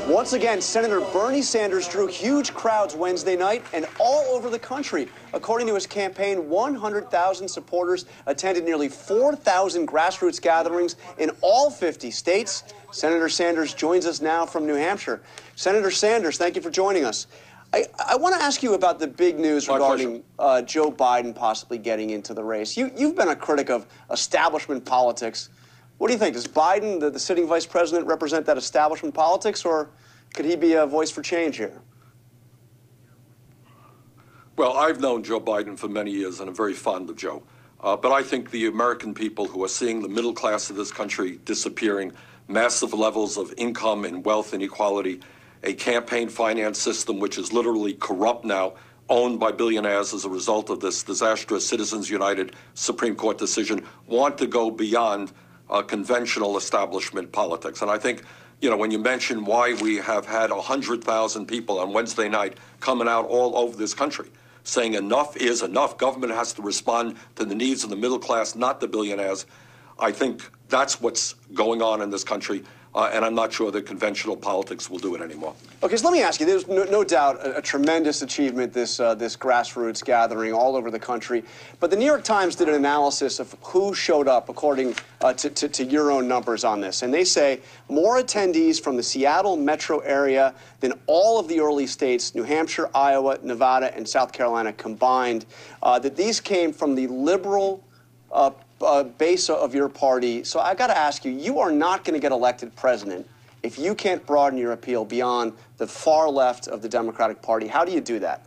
Once again, Senator Bernie Sanders drew huge crowds Wednesday night and all over the country. According to his campaign, 100,000 supporters attended nearly 4,000 grassroots gatherings in all 50 states. Senator Sanders joins us now from New Hampshire. Senator Sanders, thank you for joining us. I want to ask you about the big news regarding Joe Biden possibly getting into the race. You've been a critic of establishment politics. What do you think? Does Biden, the sitting vice president, represent that establishment politics, or could he be a voice for change here? Well, I've known Joe Biden for many years, and I'm very fond of Joe. But I think the American people who are seeing the middle class of this country disappearing, massive levels of income and wealth inequality, a campaign finance system which is literally corrupt now, owned by billionaires as a result of this disastrous Citizens United Supreme Court decision, want to go beyond conventional establishment politics. And I think, you know, when you mention why we have had 100,000 people on Wednesday night coming out all over this country saying enough is enough, government has to respond to the needs of the middle class, not the billionaires, I think that's what's going on in this country. And I'm not sure that conventional politics will do it anymore. Okay, so let me ask you, there's no doubt a tremendous achievement, this grassroots gathering all over the country. But the New York Times did an analysis of who showed up according to your own numbers on this. And they say more attendees from the Seattle metro area than all of the early states, New Hampshire, Iowa, Nevada, and South Carolina combined, that these came from the liberal base of your party. So I got to ask you, you are not going to get elected president if you can't broaden your appeal beyond the far left of the Democratic Party. How do you do that?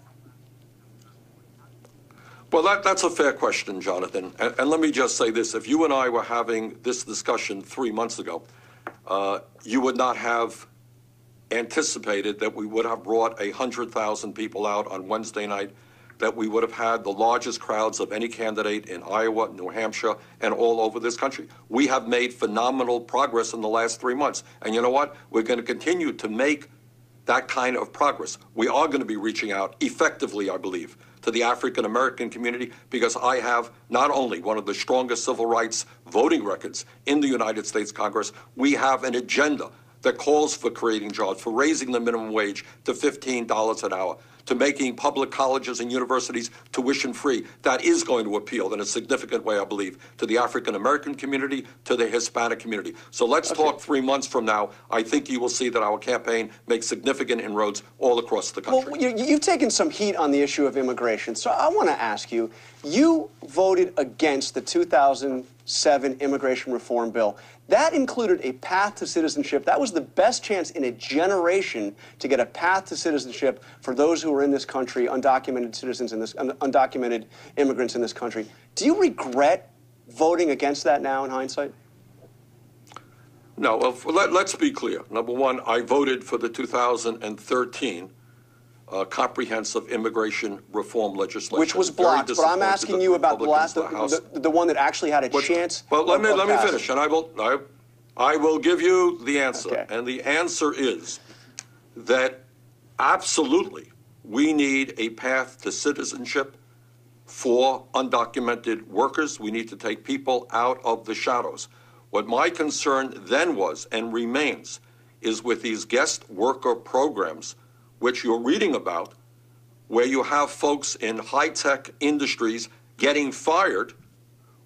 Well, that's a fair question, Jonathan. And let me just say this. If you and I were having this discussion 3 months ago, you would not have anticipated that we would have brought 100,000 people out on Wednesday night, that we would have had the largest crowds of any candidate in Iowa, New Hampshire, and all over this country. We have made phenomenal progress in the last 3 months. And you know what? We're going to continue to make that kind of progress. We are going to be reaching out effectively, I believe, to the African-American community, because I have not only one of the strongest civil rights voting records in the United States Congress, we have an agenda that calls for creating jobs, for raising the minimum wage to $15 an hour, to making public colleges and universities tuition-free. That is going to appeal in a significant way, I believe, to the African-American community, to the Hispanic community. So let's talk 3 months from now. I think you will see that our campaign makes significant inroads all across the country. Well, you've taken some heat on the issue of immigration. So I want to ask you, you voted against the 2007 immigration reform bill. That included a path to citizenship. That was the best chance in a generation to get a path to citizenship for those who are in this country, undocumented citizens in this, undocumented immigrants in this country. Do you regret voting against that now in hindsight? No, well, let's be clear. Number one, I voted for the 2013 comprehensive immigration reform legislation. Which was blocked, but I'm asking you about the one that actually had a chance. Well, let me finish, and I will give you the answer. Okay. And the answer is that absolutely we need a path to citizenship for undocumented workers. We need to take people out of the shadows. What my concern then was and remains is with these guest worker programs, which you're reading about, where you have folks in high-tech industries getting fired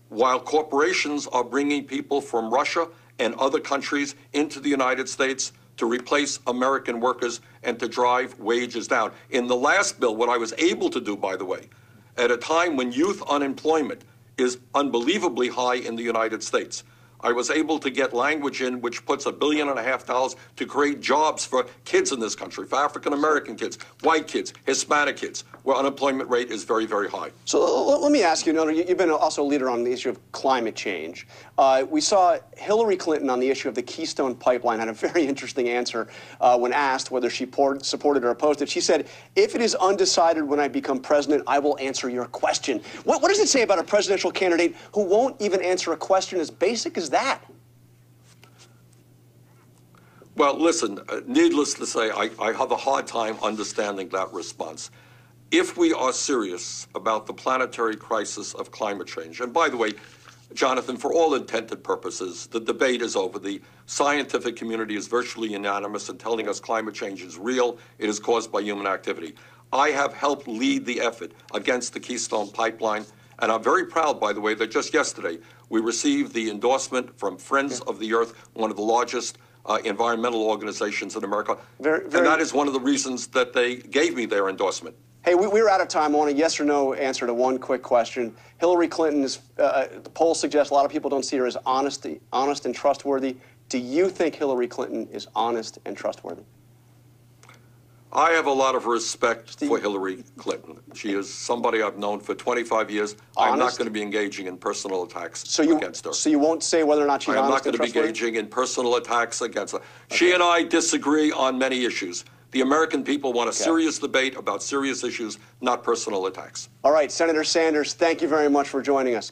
while corporations are bringing people from Russia and other countries into the United States to replace American workers and to drive wages down. In the last bill, what I was able to do, by the way, at a time when youth unemployment is unbelievably high in the United States, I was able to get language in which puts $1.5 billion to create jobs for kids in this country, for African-American kids, white kids, Hispanic kids, where unemployment rate is very, very high. So let me ask you, you've been also a leader on the issue of climate change. We saw Hillary Clinton on the issue of the Keystone Pipeline had a very interesting answer when asked whether she supported or opposed it. She said, if it is undecided when I become president, I will answer your question. What does it say about a presidential candidate who won't even answer a question as basic as that? Well, listen, needless to say, I have a hard time understanding that response. If we are serious about the planetary crisis of climate change, and by the way, Jonathan, for all intended purposes, the debate is over. The scientific community is virtually unanimous in telling us climate change is real. It is caused by human activity. I have helped lead the effort against the Keystone Pipeline, and I'm very proud, by the way, that just yesterday we received the endorsement from Friends of the Earth, one of the largest environmental organizations in America. And that is one of the reasons that they gave me their endorsement. Hey, we're out of time. I want a yes or no answer to one quick question. Hillary Clinton is, the polls suggest a lot of people don't see her as honest and trustworthy. Do you think Hillary Clinton is honest and trustworthy? I have a lot of respect for Hillary Clinton. She is somebody I've known for 25 years. I'm not going to be engaging in personal attacks against her. So you won't say whether or not she's honest and trustworthy? I'm not going to be engaging in personal attacks against her. Okay. She and I disagree on many issues. The American people want a serious debate about serious issues, not personal attacks. All right, Senator Sanders, thank you very much for joining us.